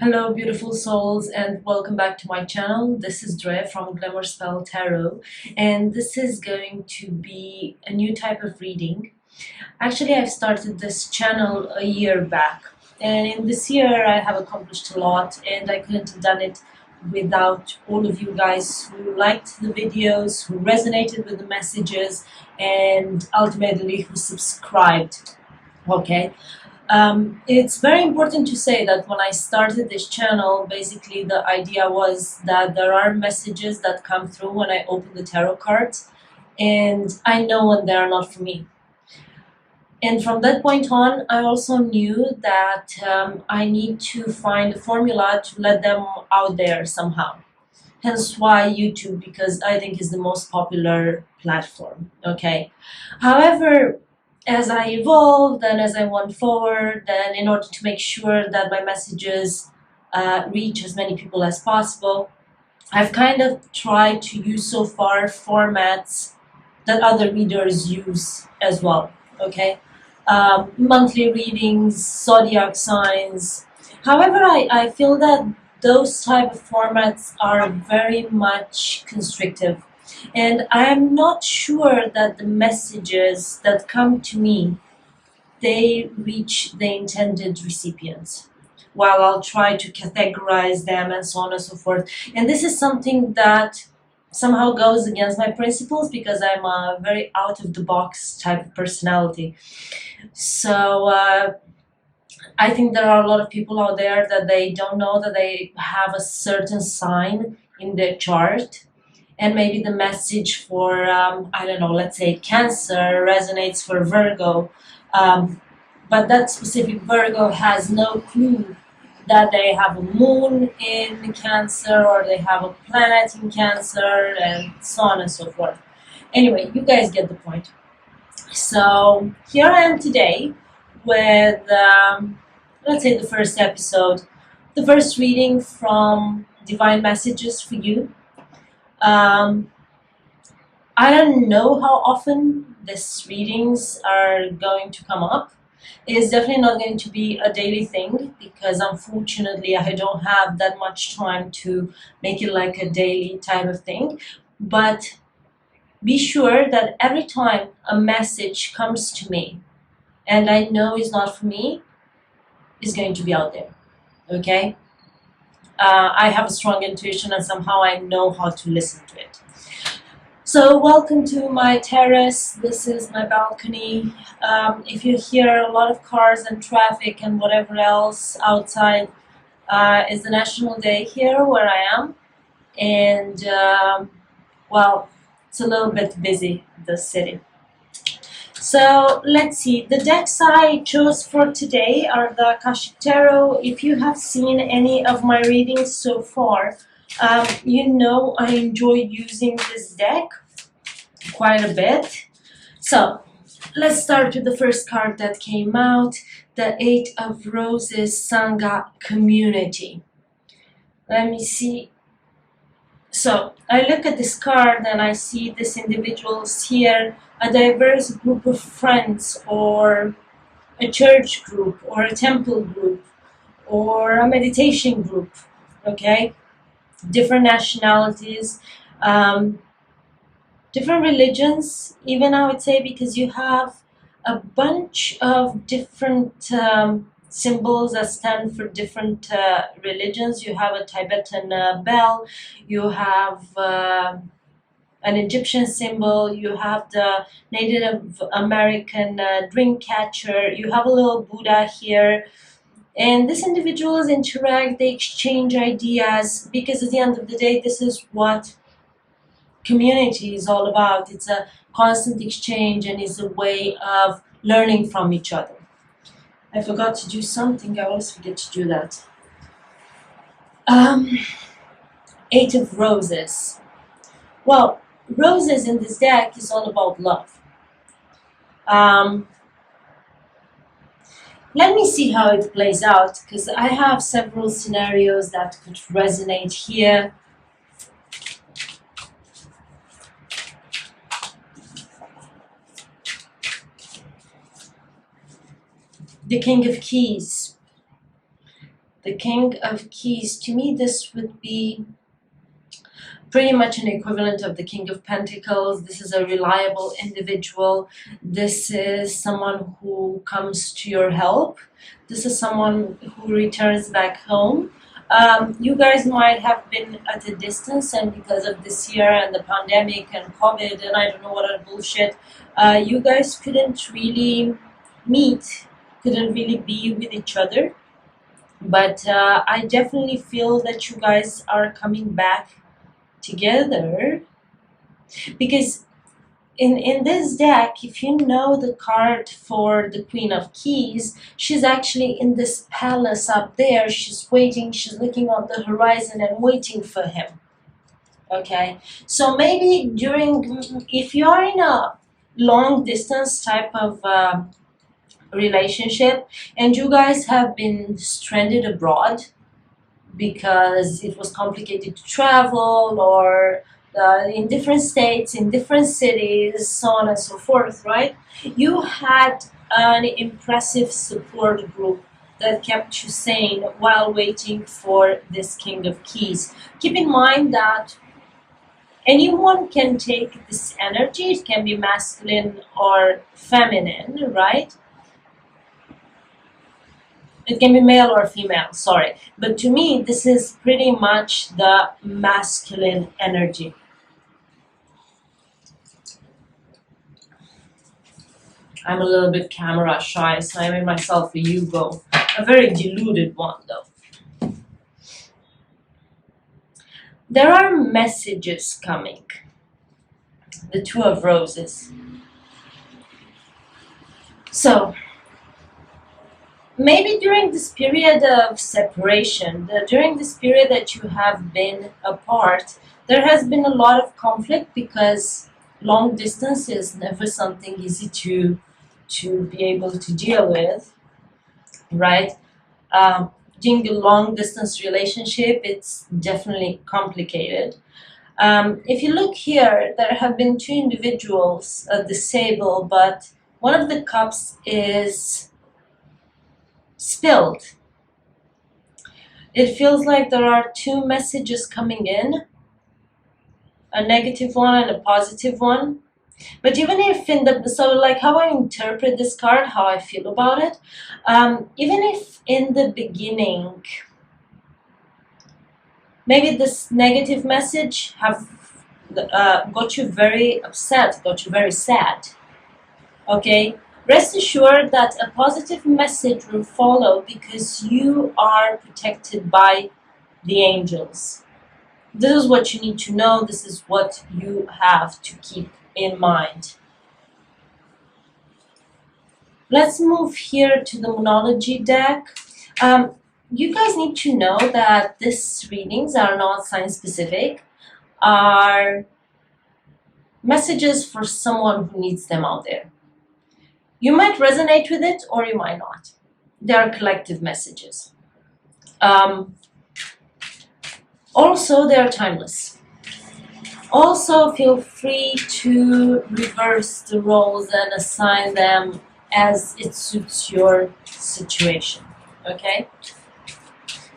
Hello, beautiful souls, and welcome back to my channel. This is Dre from Glamour Spell Tarot, and this is going to be a new type of reading. Actually, I've started this channel a year back, and in this year, I have accomplished a lot, and I couldn't have done it without all of you guys who liked the videos, who resonated with the messages, and ultimately who subscribed. Okay. It's very important to say that when I started this channel, basically the idea was that there are messages that come through when I open the tarot cards, and I know when they are not for me. And from that point on, I also knew that I need to find a formula to let them out there somehow. Hence why YouTube, because I think is the most popular platform. Okay. However, as I evolved and as I went forward, and in order to make sure that my messages reach as many people as possible, I've kind of tried to use so far formats that other readers use as well. Okay. Monthly readings, zodiac signs. However, I feel that those type of formats are very much constrictive, and I am not sure that the messages that come to me they reach the intended recipients. While I'll try to categorize them and so on and so forth, and this is something that somehow goes against my principles because I'm a very out of the box type of personality. So I think there are a lot of people out there that they don't know that they have a certain sign in their chart, and maybe the message for I don't know, let's say Cancer resonates for Virgo, but that specific Virgo has no clue that they have a moon in Cancer or they have a planet in Cancer, and so on and so forth. Anyway, you guys get the point. So here I am today with, let's say, the first episode, the first reading from Divine Messages for you. Um, I don't know how often these readings are going to come up. It is definitely not going to be a daily thing because unfortunately I don't have that much time to make it like a daily type of thing. But be sure that every time a message comes to me and I know it's not for me, it's going to be out there. Okay? I have a strong intuition and somehow I know how to listen to it. So welcome to my terrace. This is my balcony. If you hear a lot of cars and traffic and whatever else outside, it's the National Day here where I am. And well, it's a little bit busy, the city. So let's see, the decks I chose for today are the Akashic Tarot. If you have seen any of my readings so far, you know I enjoy using this deck quite a bit. So let's start with the first card that came out, the Eight of Roses Sangha Community. Let me see. So I look at this card and I see these individuals here, a diverse group of friends or a church group or a temple group or a meditation group, okay? Different nationalities, different religions, even I would say, because you have a bunch of different symbols that stand for different religions. You have a Tibetan bell, you have an Egyptian symbol, you have the Native American dream catcher, you have a little Buddha here. And these individuals interact, they exchange ideas, because at the end of the day, this is what community is all about. It's a constant exchange and it's a way of learning from each other. I forgot to do something, I always forget to do that. Eight of Roses. Well, roses in this deck is all about love. Let me see how it plays out, because I have several scenarios that could resonate here. The King of Keys. The King of Keys, to me, this would be pretty much an equivalent of the King of Pentacles. This is a reliable individual. This is someone who comes to your help. This is someone who returns back home. You guys might have been at a distance, and because of this year and the pandemic and COVID and I don't know what other bullshit, you guys couldn't really meet, couldn't really be with each other. But I definitely feel that you guys are coming back together, because in this deck, if you know the card for the Queen of Keys, she's actually in this palace up there. She's waiting, she's looking on the horizon and waiting for him. Okay, so maybe if you are in a long distance type of relationship and you guys have been stranded abroad because it was complicated to travel, or in different states, in different cities, so on and so forth, right? You had an impressive support group that kept you sane while waiting for this King of Keys. Keep in mind that anyone can take this energy. It can be masculine or feminine, right? It can be male or female, sorry. But to me, this is pretty much the masculine energy. I'm a little bit camera shy, so I made myself a Yugo. A very diluted one, though. There are messages coming. The Two of Roses. So, maybe during this period of separation, during this period that you have been apart, there has been a lot of conflict, because long distance is never something easy to be able to deal with, right? Doing a long distance relationship, it's definitely complicated. If you look here, there have been two individuals disabled, but one of the cups is spilled. It feels like there are two messages coming in, a negative one and a positive one. But even if like how I interpret this card, how I feel about it, even if in the beginning, maybe this negative message have got you very upset, got you very sad, okay? Rest assured that a positive message will follow, because you are protected by the angels. This is what you need to know. This is what you have to keep in mind. Let's move here to the Moonology deck. You guys need to know that these readings are not sign specific, are messages for someone who needs them out there. You might resonate with it or you might not. They are collective messages. Also, they are timeless. Also, feel free to reverse the roles and assign them as it suits your situation, okay?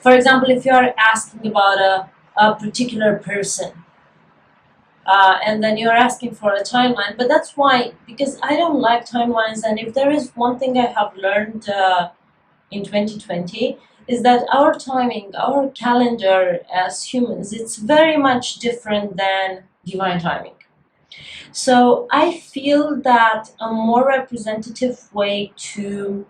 For example, if you are asking about a particular person, and then you're asking for a timeline, but that's why, because I don't like timelines, and if there is one thing I have learned in 2020, is that our timing, our calendar as humans, it's very much different than divine timing. So I feel that a more representative way to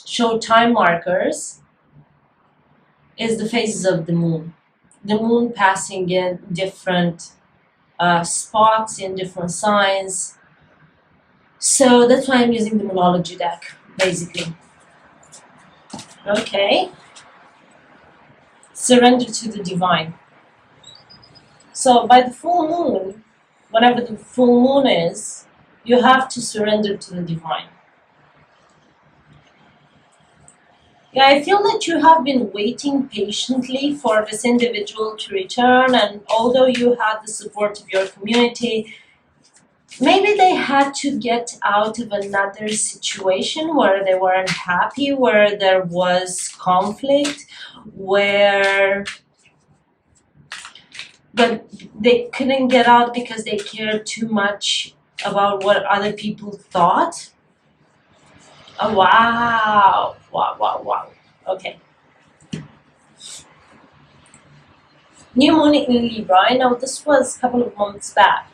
show time markers is the phases of the moon. The moon passing in different spots in different signs. So that's why I'm using the Moonology deck, basically. Okay. Surrender to the divine. So by the full moon, whenever the full moon is, you have to surrender to the divine. Yeah, I feel that you have been waiting patiently for this individual to return, and although you had the support of your community, maybe they had to get out of another situation where they weren't happy, where there was conflict, where but they couldn't get out because they cared too much about what other people thought. Oh, wow. Wow, wow, wow. Okay. New moon in Libra. I know this was a couple of months back.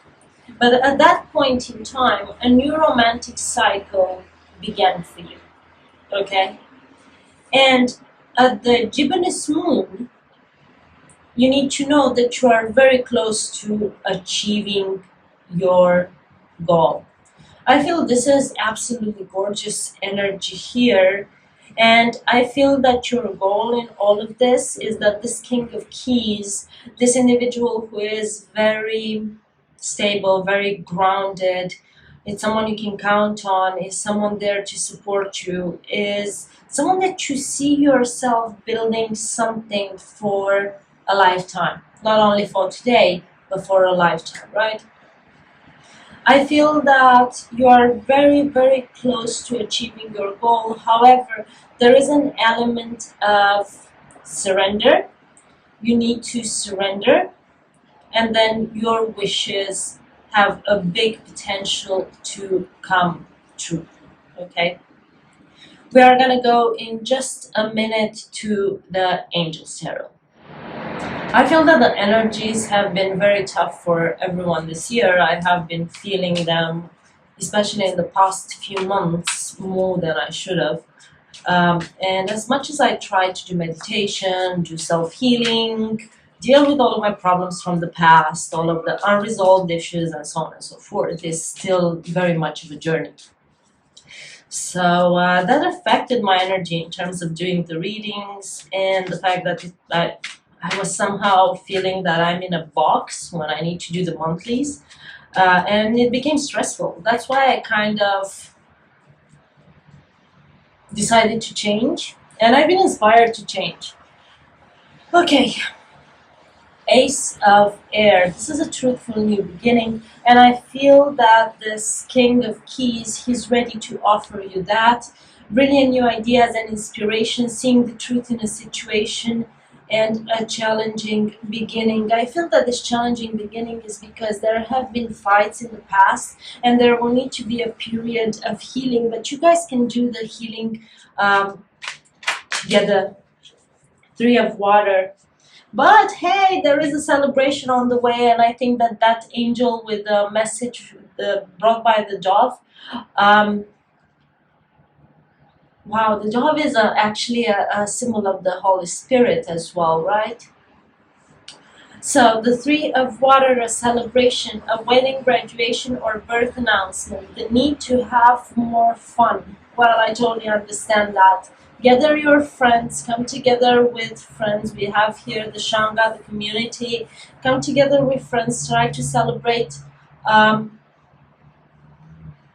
But at that point in time, a new romantic cycle began for you. Okay? And at the Gibbonus moon, you need to know that you are very close to achieving your goal. I feel this is absolutely gorgeous energy here. And I feel that your goal in all of this is that this King of Keys, this individual who is very stable, very grounded, it's someone you can count on, is someone there to support you, is someone that you see yourself building something for a lifetime. Not only for today, but for a lifetime, right? I feel that you are very, very close to achieving your goal. However, there is an element of surrender. You need to surrender, and then your wishes have a big potential to come true. Okay? We are going to go in just a minute to the Angels Tarot. I feel that the energies have been very tough for everyone this year. I have been feeling them, especially in the past few months, more than I should have. And as much as I try to do meditation, do self-healing, deal with all of my problems from the past, all of the unresolved issues, and so on and so forth, is still very much of a journey. So that affected my energy in terms of doing the readings, and the fact that I was somehow feeling that I'm in a box when I need to do the monthlies, and it became stressful. That's why I kind of decided to change, and I've been inspired to change. Okay, Ace of Air. This is a truthful new beginning, and I feel that this King of Keys, he's ready to offer you that. Brilliant new ideas and inspiration, seeing the truth in a situation, and a challenging beginning. I feel that this challenging beginning is because there have been fights in the past, and there will need to be a period of healing, but you guys can do the healing together. Three of Water. But hey, there is a celebration on the way, and I think that that angel with the message brought by the dove, wow, the dove is actually a symbol of the Holy Spirit as well, right? So the Three of Water, a celebration, a wedding, graduation, or birth announcement, the need to have more fun. Well, I totally understand that. Gather your friends, come together with friends. We have here the Shanga, the community. Come together with friends, try to celebrate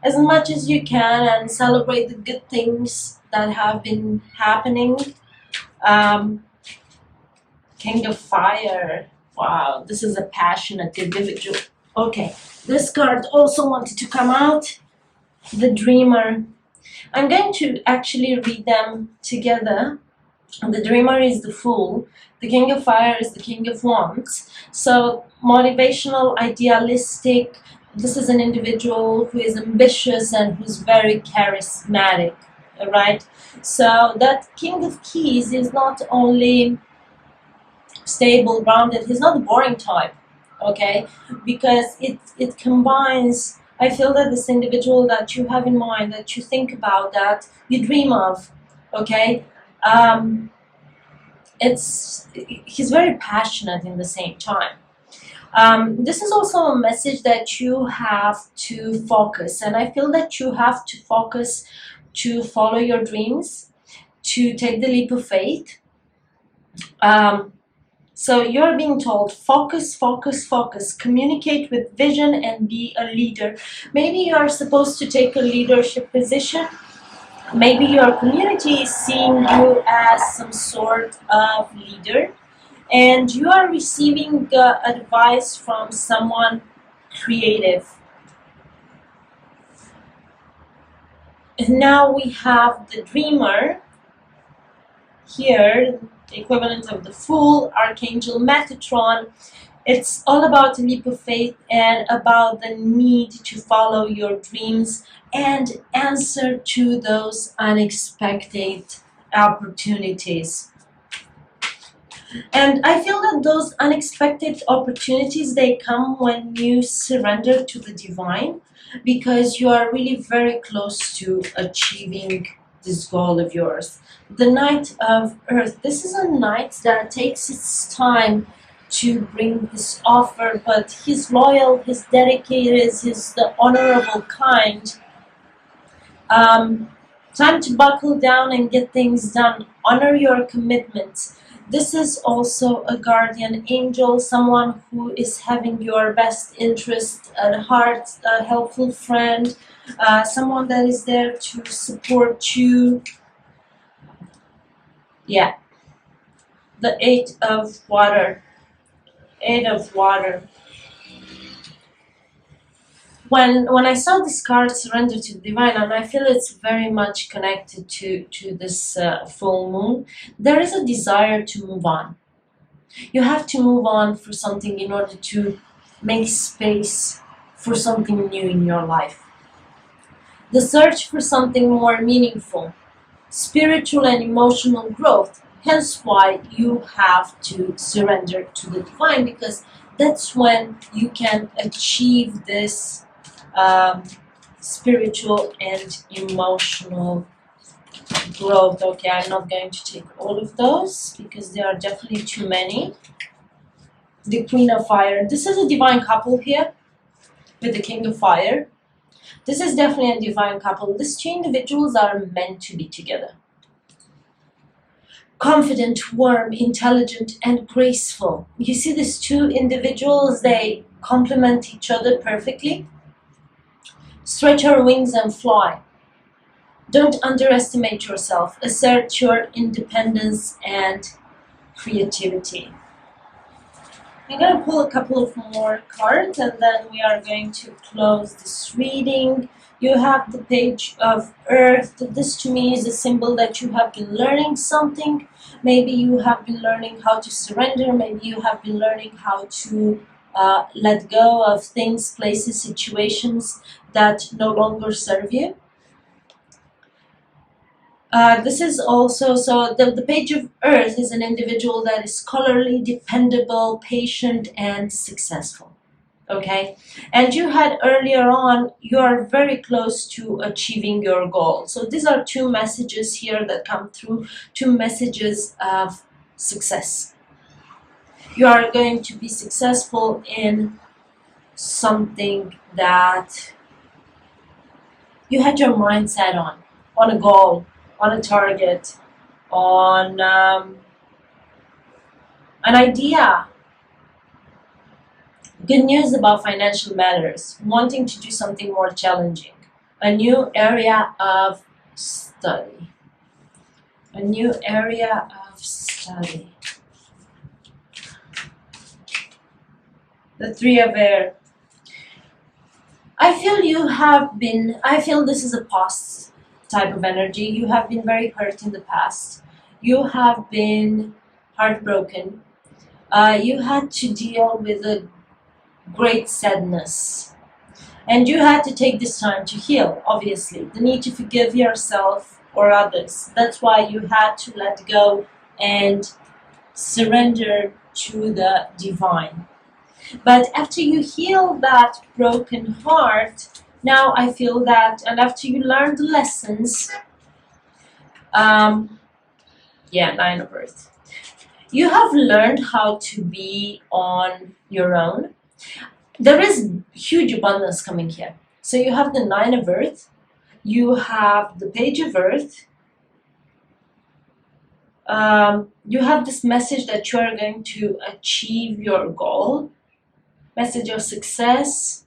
as much as you can and celebrate the good things that have been happening. King of Fire. Wow, this is a passionate individual. Okay, this card also wanted to come out. The Dreamer. I'm going to actually read them together. The Dreamer is the Fool. The King of Fire is the King of Wands. So motivational, idealistic. This is an individual who is ambitious and who's very charismatic, right? So that King of Keys is not only stable, grounded. He's not the boring type, okay? Because it combines. I feel that this individual that you have in mind, that you think about, that you dream of, okay? He's very passionate in the same time. This is also a message that you have to focus, and I feel that you have to focus to follow your dreams, to take the leap of faith. So you're being told, focus, focus, focus, communicate with vision and be a leader. Maybe you are supposed to take a leadership position. Maybe your community is seeing you as some sort of leader, and you are receiving advice from someone creative. And now we have the dreamer here, the equivalent of the fool, Archangel Metatron. It's all about a leap of faith and about the need to follow your dreams and answer to those unexpected opportunities. And I feel that those unexpected opportunities, they come when you surrender to the divine, because you are really very close to achieving this goal of yours. The Knight of Earth, this is a knight that takes its time to bring this offer, but he's loyal, he's dedicated, he's the honorable kind. Time to buckle down and get things done. Honor your commitments. This is also a guardian angel, someone who is having your best interest at heart, a helpful friend, someone that is there to support you. Yeah, the Eight of Water. Eight of Water. When I saw this card, Surrender to the Divine, and I feel it's very much connected to this full moon, there is a desire to move on. You have to move on for something in order to make space for something new in your life. The search for something more meaningful, spiritual and emotional growth, hence why you have to surrender to the divine, because that's when you can achieve this spiritual and emotional growth. Okay, I'm not going to take all of those because there are definitely too many. The Queen of Fire. This is a divine couple here with the King of Fire. This is definitely a divine couple. These two individuals are meant to be together. Confident, warm, intelligent, and graceful. You see these two individuals, they complement each other perfectly. Stretch your wings and fly. Don't underestimate yourself. Assert your independence and creativity. I'm going to pull a couple of more cards and then we are going to close this reading. You have the Page of Earth. This to me is a symbol that you have been learning something. Maybe you have been learning how to surrender. Maybe you have been learning how to let go of things, places, situations that no longer serve you. This is also, so the Page of Earth is an individual that is scholarly, dependable, patient, and successful. Okay? And you had earlier on, you are very close to achieving your goal. So these are two messages here that come through, two messages of success. You are going to be successful in something that you had your mind set on a goal, on a target, on an idea. Good news about financial matters, wanting to do something more challenging, a new area of study. A new area of study. The Three of Air. I feel this is a past type of energy. You have been very hurt in the past. You have been heartbroken. You had to deal with a great sadness. And you had to take this time to heal, obviously. The need to forgive yourself or others. That's why you had to let go and surrender to the divine. But after you heal that broken heart, now I feel that, and after you learn the lessons, Nine of Earth. You have learned how to be on your own. There is huge abundance coming here. So you have the Nine of Earth, you have the Page of Earth, you have this message that you are going to achieve your goal, message of success,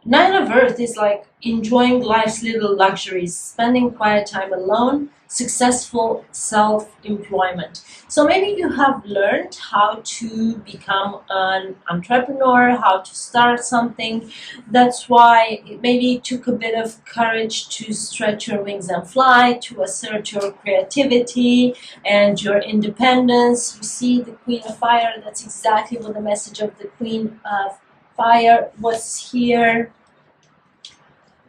Nine of Earth is like enjoying life's little luxuries, spending quiet time alone, successful self-employment. So maybe you have learned how to become an entrepreneur, how to start something. That's why maybe it took a bit of courage to stretch your wings and fly, to assert your creativity and your independence. You see the Queen of Fire, that's exactly what the message of the Queen of Fire was here.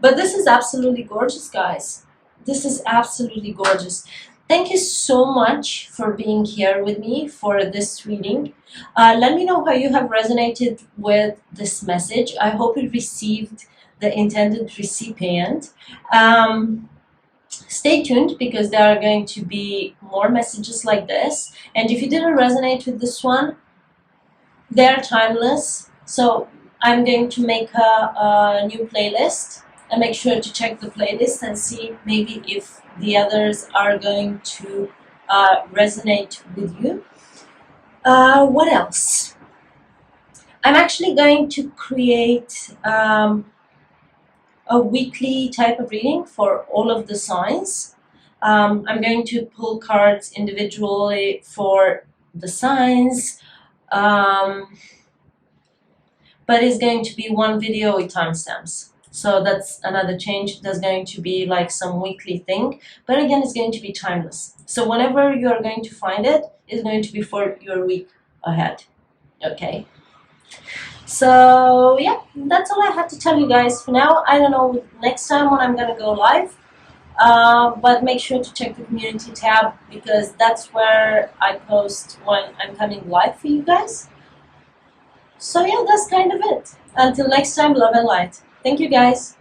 But this is absolutely gorgeous, guys. This is absolutely gorgeous. Thank you so much for being here with me for this reading. Let me know how you have resonated with this message. I hope it received the intended recipient. Stay tuned because there are going to be more messages like this. And if you didn't resonate with this one, they're timeless. So I'm going to make a new playlist. And make sure to check the playlist and see maybe if the others are going to resonate with you. What else? I'm actually going to create a weekly type of reading for all of the signs. I'm going to pull cards individually for the signs. But it's going to be one video with timestamps. So that's another change. There's going to be like some weekly thing, but again, it's going to be timeless. So whenever you're going to find it, it's going to be for your week ahead. Okay. So yeah, that's all I had to tell you guys for now. I don't know next time when I'm gonna go live, but make sure to check the community tab because that's where I post when I'm coming live for you guys. So yeah, that's kind of it. Until next time, love and light. Thank you guys.